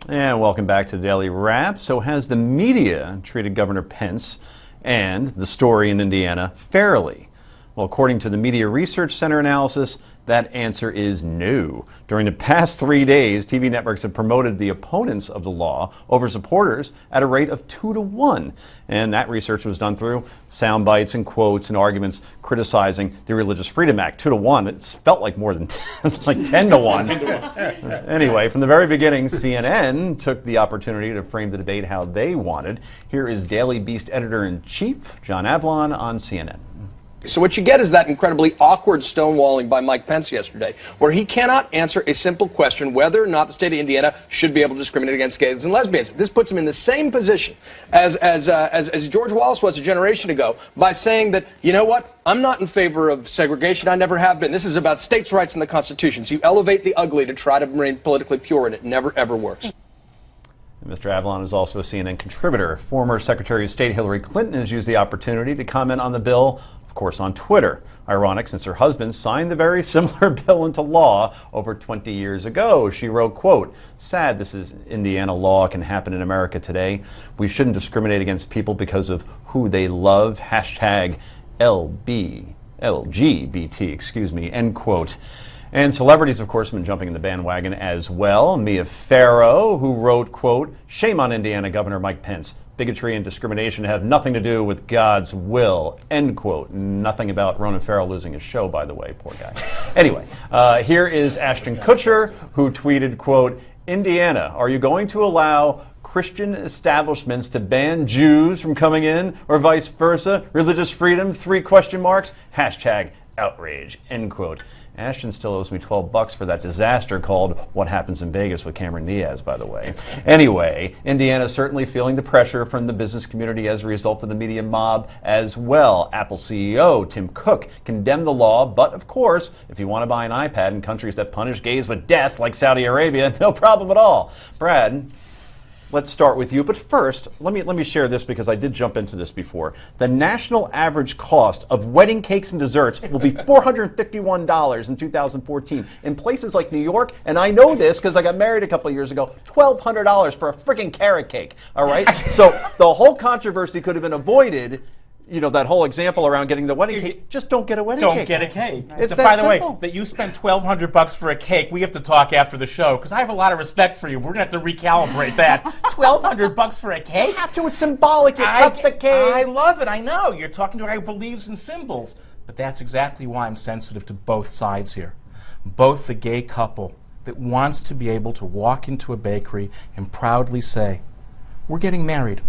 And welcome back to the Daily Wrap. So has the media treated Governor Pence and the story in Indiana fairly? Well, according to the Media Research Center analysis, that answer is no. During the past 3 days, TV networks have promoted the opponents of the law over supporters at a rate of 2-to-1. And that research was done through sound bites and quotes and arguments criticizing the Religious Freedom Act. 2-to-1, it felt like more than 10, like 10-to-1. Anyway, from the very beginning, CNN took the opportunity to frame the debate how they wanted. Here is Daily Beast editor-in-chief John Avlon on CNN. So what you get is that incredibly awkward stonewalling by Mike Pence yesterday, where he cannot answer a simple question whether or not the state of Indiana should be able to discriminate against gays and lesbians. This puts him in the same position as George Wallace was a generation ago by saying that, you know what, I'm not in favor of segregation. I never have been. This is about states' rights and the Constitution. So you elevate the ugly to try to remain politically pure, and it never, ever works. Mr. Avlon is also a CNN contributor. Former Secretary of State Hillary Clinton has used the opportunity to comment on the bill, of course, on Twitter. Ironic, since her husband signed the very similar bill into law over 20 years ago. She wrote, quote, "Sad this is Indiana law can happen in America today. We shouldn't discriminate against people because of who they love. Hashtag LGBT, end quote." And celebrities, of course, have been jumping in the bandwagon as well. Mia Farrow, who wrote, quote, "Shame on Indiana Governor Mike Pence. Bigotry and discrimination have nothing to do with God's will," end quote. Nothing about Ronan Farrow losing his show, by the way, poor guy. Anyway, here is Ashton Kutcher, who tweeted, quote, "Indiana, are you going to allow Christian establishments to ban Jews from coming in, or vice versa? Religious freedom, 3 question marks, hashtag outrage," end quote. Ashton still owes me $12 for that disaster called What Happens in Vegas with Cameron Diaz, by the way. Anyway, Indiana is certainly feeling the pressure from the business community as a result of the media mob as well. Apple CEO Tim Cook condemned the law, but of course, if you want to buy an iPad in countries that punish gays with death, like Saudi Arabia, no problem at all. Brad, let's start with you, but first, let me share this because I did jump into this before. The national average cost of wedding cakes and desserts will be $451 in 2014. In places like New York, and I know this because I got married a couple of years ago, $1,200 for a freaking carrot cake, all right? So the whole controversy could have been avoided. You know, that whole example around getting the wedding cake, just don't get a wedding cake. Don't get a cake. It's By the way, simple. that you spent $1,200 for a cake, we have to talk after the show, because I have a lot of respect for you. We're going to have to recalibrate that. $1,200 for a cake? You have to, it's symbolic, you cut the cake. I love it, I know. You're talking to a guy who believes in symbols. But that's exactly why I'm sensitive to both sides here. Both the gay couple that wants to be able to walk into a bakery and proudly say, we're getting married.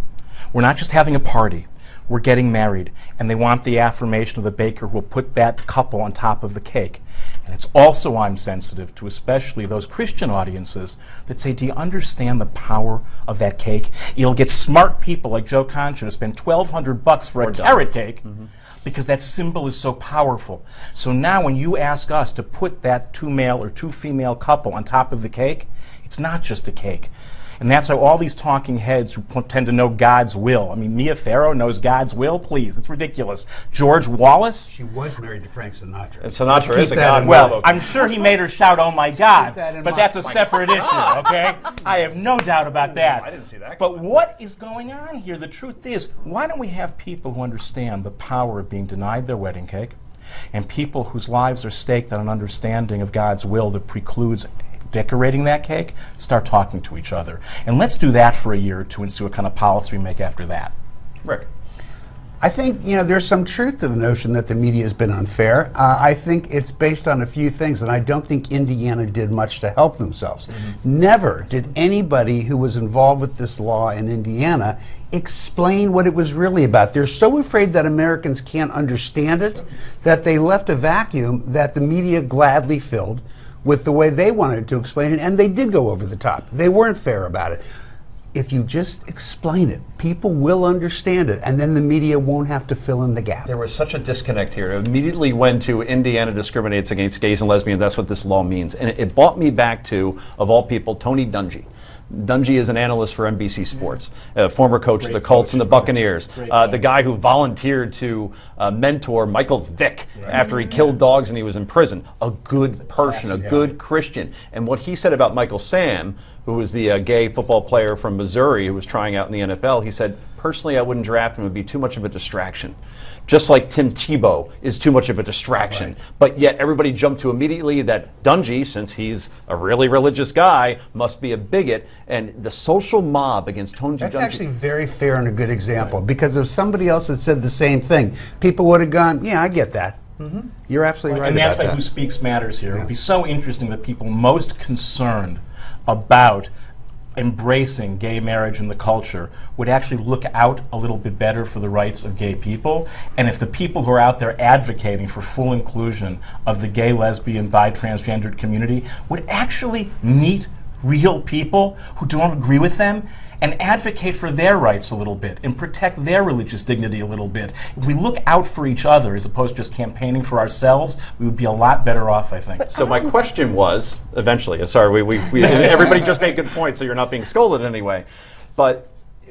We're not just having a party. We're getting married, and they want the affirmation of the baker who will put that couple on top of the cake. And it's also I'm sensitive to especially those Christian audiences that say, do you understand the power of that cake? You'll get smart people like Joe Concha to spend $1,200 for a carrot cake because that symbol is so powerful. So now when you ask us to put that 2 male or 2 female couple on top of the cake, it's not just a cake. And that's why all these talking heads who tend to know God's will. I mean, Mia Farrow knows God's will? Please, it's ridiculous. George Wallace? She was married to Frank Sinatra. And Sinatra is a God. Well, I'm sure he made her shout, oh my God, but that's a separate issue, okay? I have no doubt about that. I didn't see that. But what is going on here? The truth is, why don't we have people who understand the power of being denied their wedding cake, and people whose lives are staked on an understanding of God's will that precludes decorating that cake, start talking to each other. And let's do that for a year or two and see what kind of policy we make after that. Rick. I think, there's some truth to the notion that the media has been unfair. I think it's based on a few things, and I don't think Indiana did much to help themselves. Never did anybody who was involved with this law in Indiana explain what it was really about. They're so afraid that Americans can't understand it that they left a vacuum that the media gladly filled with the way they wanted to explain it, and they did go over the top. They weren't fair about it. If you just explain it, people will understand it, and then the media won't have to fill in the gap. There was such a disconnect here. It immediately went to Indiana discriminates against gays and lesbians. That's what this law means. And it brought me back to, of all people, Tony Dungy. Dungy is an analyst for NBC Sports, former coach of the Colts and the Buccaneers, the guy who volunteered to mentor Michael Vick after he killed dogs and he was in prison. A good person, a good Christian. And what he said about Michael Sam who was the gay football player from Missouri who was trying out in the NFL, he said, personally, I wouldn't draft him. It would be too much of a distraction. Just like Tim Tebow is too much of a distraction. Right. But yet everybody jumped to immediately that Dungy, since he's a really religious guy, must be a bigot. And the social mob against Tony Dungy. That's actually very fair and a good example. Right. Because if somebody else had said the same thing, people would have gone, yeah, I get that. Mm-hmm. You're absolutely right. And that's about why that. Who Speaks matters here. Yeah. It would be so interesting that people most concerned about embracing gay marriage in the culture would actually look out a little bit better for the rights of gay people. And if the people who are out there advocating for full inclusion of the gay, lesbian, bi, transgendered community would actually meet real people who don't agree with them and advocate for their rights a little bit and protect their religious dignity a little bit. If we look out for each other as opposed to just campaigning for ourselves, we would be a lot better off, I think. But so my question was, eventually, sorry, we everybody just made good points, so you're not being scolded anyway. But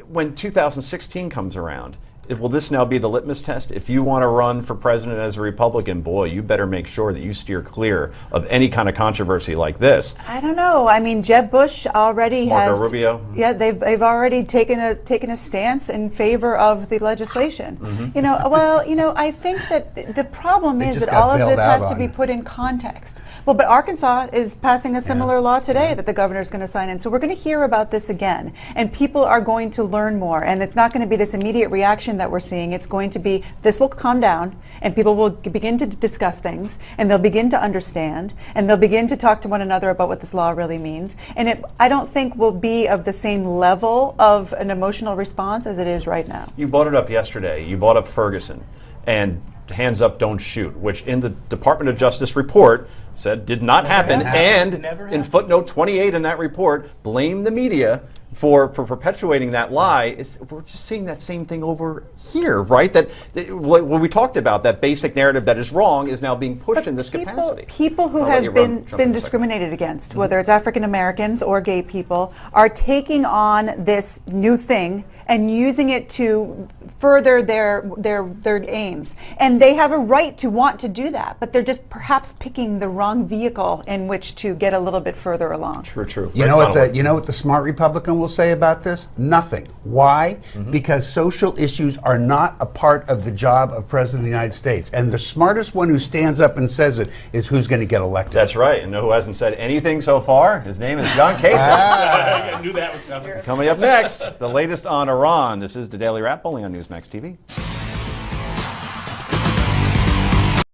when 2016 comes around, will this now be the litmus test? If you want to run for president as a Republican, boy, you better make sure that you steer clear of any kind of controversy like this. I don't know. I mean, Jeb Bush already Marco Rubio. Yeah, they've already taken a stance in favor of the legislation. Mm-hmm. I think that the problem is that all of this has to be put in context. Well, but Arkansas is passing a similar law today that the governor's going to sign in. So we're going to hear about this again, and people are going to learn more. And it's not going to be this immediate reaction that we're seeing. It's going to be, this will calm down, and people will begin to discuss things, and they'll begin to understand, and they'll begin to talk to one another about what this law really means. And I don't think will be of the same level of an emotional response as it is right now. You brought it up yesterday. You brought up Ferguson and hands up, don't shoot, which in the Department of Justice report said did not happen. And in footnote 28 in that report, blame the media for perpetuating that lie. We're just seeing that same thing over here, right? That when we talked about that basic narrative that is wrong is now being pushed in this capacity. People who have been discriminated against, whether it's African Americans or gay people, are taking on this new thing and using it to further their aims. And they have a right to want to do that, but they're just perhaps picking the wrong vehicle in which to get a little bit further along. True. You know what the smart Republican will say about this? Nothing. Why? Mm-hmm. Because social issues are not a part of the job of President of the United States. And the smartest one who stands up and says it is who's going to get elected. That's right. And know who hasn't said anything so far? His name is John Kasich. I knew that was coming. Coming up next, the latest on Iran. This is the Daily Wrap, only on Newsmax TV.